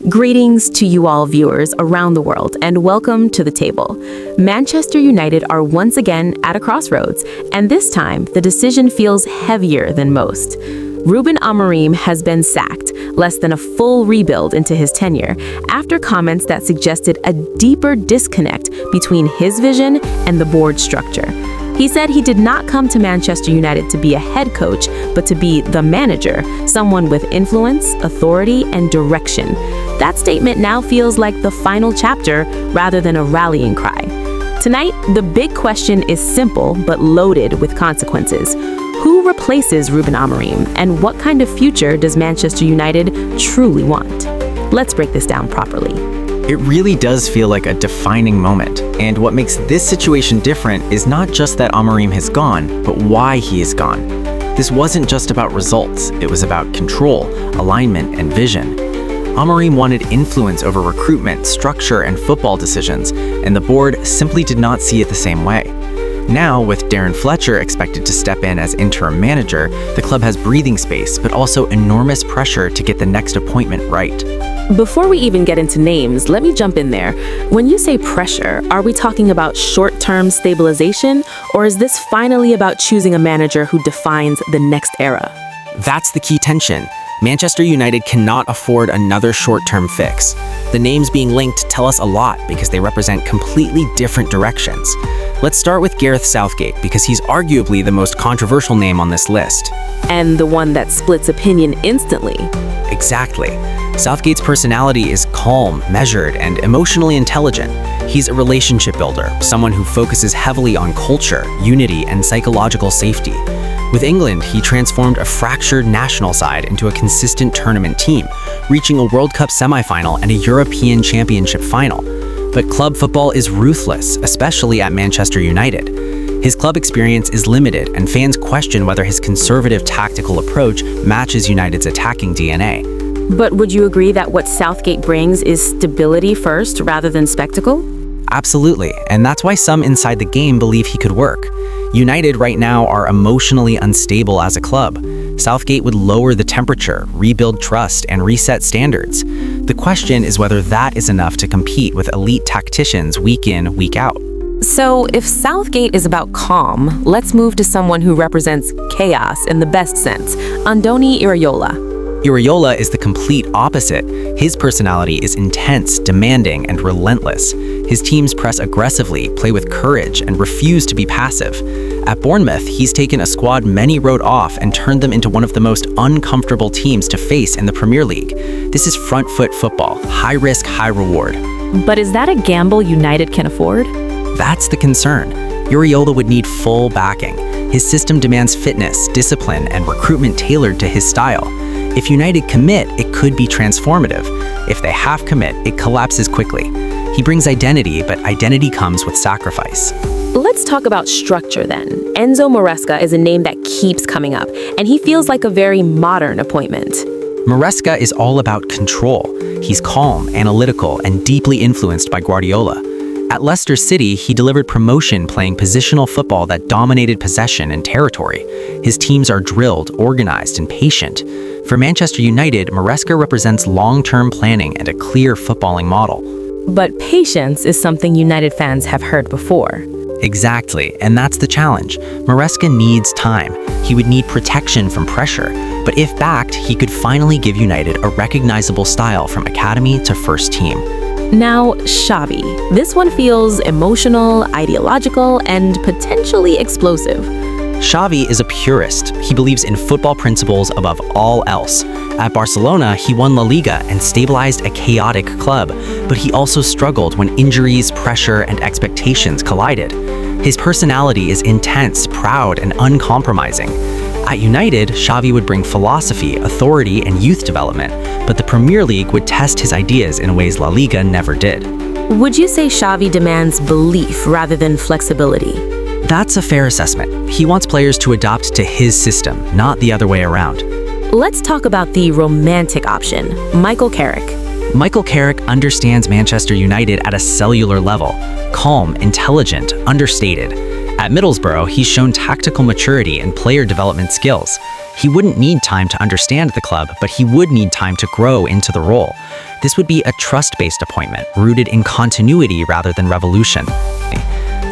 Greetings to you all viewers around the world and welcome to the table. Manchester United are once again at a crossroads, and this time the decision feels heavier than most. Ruben Amorim has been sacked, less than a full rebuild into his tenure, after comments that suggested a deeper disconnect between his vision and the board structure. He said he did not come to Manchester United to be a head coach, but to be the manager, someone with influence, authority, and direction. That statement now feels like the final chapter rather than a rallying cry. Tonight, the big question is simple but loaded with consequences. Who replaces Ruben Amorim, and what kind of future does Manchester United truly want? Let's break this down properly. It really does feel like a defining moment, and what makes this situation different is not just that Amorim has gone, but why he is gone. This wasn't just about results, it was about control, alignment, and vision. Amorim wanted influence over recruitment, structure, and football decisions, and the board simply did not see it the same way. Now, with Darren Fletcher expected to step in as interim manager, the club has breathing space, but also enormous pressure to get the next appointment right. Before we even get into names, let me jump in there. When you say pressure, are we talking about short-term stabilization, or is this finally about choosing a manager who defines the next era? That's the key tension. Manchester United cannot afford another short-term fix. The names being linked tell us a lot because they represent completely different directions. Let's start with Gareth Southgate because he's arguably the most controversial name on this list. And the one that splits opinion instantly. Exactly. Southgate's personality is calm, measured, and emotionally intelligent. He's a relationship builder, someone who focuses heavily on culture, unity, and psychological safety. With England, he transformed a fractured national side into a consistent tournament team, reaching a World Cup semifinal and a European Championship final. But club football is ruthless, especially at Manchester United. His club experience is limited, and fans question whether his conservative tactical approach matches United's attacking DNA. But would you agree that what Southgate brings is stability first rather than spectacle? Absolutely, and that's why some inside the game believe he could work. United right now are emotionally unstable as a club. Southgate would lower the temperature, rebuild trust, and reset standards. The question is whether that is enough to compete with elite tacticians week in, week out. So, if Southgate is about calm, let's move to someone who represents chaos in the best sense, Andoni Iraola. Iraola is the complete opposite. His personality is intense, demanding, and relentless. His teams press aggressively, play with courage, and refuse to be passive. At Bournemouth, he's taken a squad many wrote off and turned them into one of the most uncomfortable teams to face in the Premier League. This is front-foot football, high risk, high reward. But is that a gamble United can afford? That's the concern. Iraola would need full backing. His system demands fitness, discipline, and recruitment tailored to his style. If United commit, it could be transformative. If they half commit, it collapses quickly. He brings identity, but identity comes with sacrifice. Let's talk about structure then. Enzo Maresca is a name that keeps coming up, and he feels like a very modern appointment. Maresca is all about control. He's calm, analytical, and deeply influenced by Guardiola. At Leicester City, he delivered promotion playing positional football that dominated possession and territory. His teams are drilled, organized, and patient. For Manchester United, Maresca represents long-term planning and a clear footballing model. But patience is something United fans have heard before. Exactly, and that's the challenge. Maresca needs time. He would need protection from pressure, but if backed, he could finally give United a recognizable style from academy to first team. Now, Xavi. This one feels emotional, ideological, and potentially explosive. Xavi is a purist. He believes in football principles above all else. At Barcelona, he won La Liga and stabilized a chaotic club, but he also struggled when injuries, pressure, and expectations collided. His personality is intense, proud, and uncompromising. At United, Xavi would bring philosophy, authority, and youth development, but the Premier League would test his ideas in ways La Liga never did. Would you say Xavi demands belief rather than flexibility? That's a fair assessment. He wants players to adapt to his system, not the other way around. Let's talk about the romantic option, Michael Carrick. Michael Carrick understands Manchester United at a cellular level. Calm, intelligent, understated. At Middlesbrough, he's shown tactical maturity and player development skills. He wouldn't need time to understand the club, but he would need time to grow into the role. This would be a trust-based appointment, rooted in continuity rather than revolution.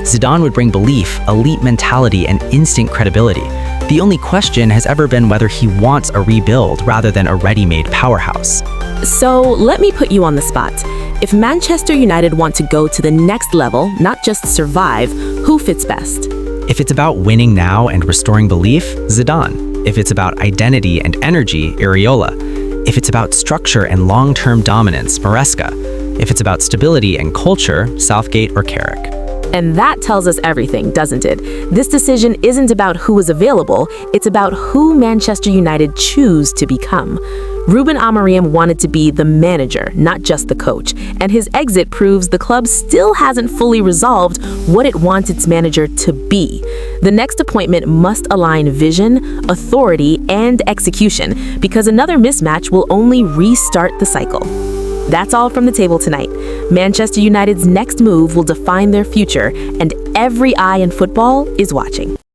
Zidane would bring belief, elite mentality, and instant credibility. The only question has ever been whether he wants a rebuild rather than a ready-made powerhouse. So let me put you on the spot. If Manchester United want to go to the next level, not just survive, who fits best? If it's about winning now and restoring belief, Zidane. If it's about identity and energy, Areola. If it's about structure and long-term dominance, Maresca. If it's about stability and culture, Southgate or Carrick. And that tells us everything, doesn't it? This decision isn't about who is available, it's about who Manchester United choose to become. Ruben Amorim wanted to be the manager, not just the coach, and his exit proves the club still hasn't fully resolved what it wants its manager to be. The next appointment must align vision, authority, and execution, because another mismatch will only restart the cycle. That's all from the table tonight. Manchester United's next move will define their future, and every eye in football is watching.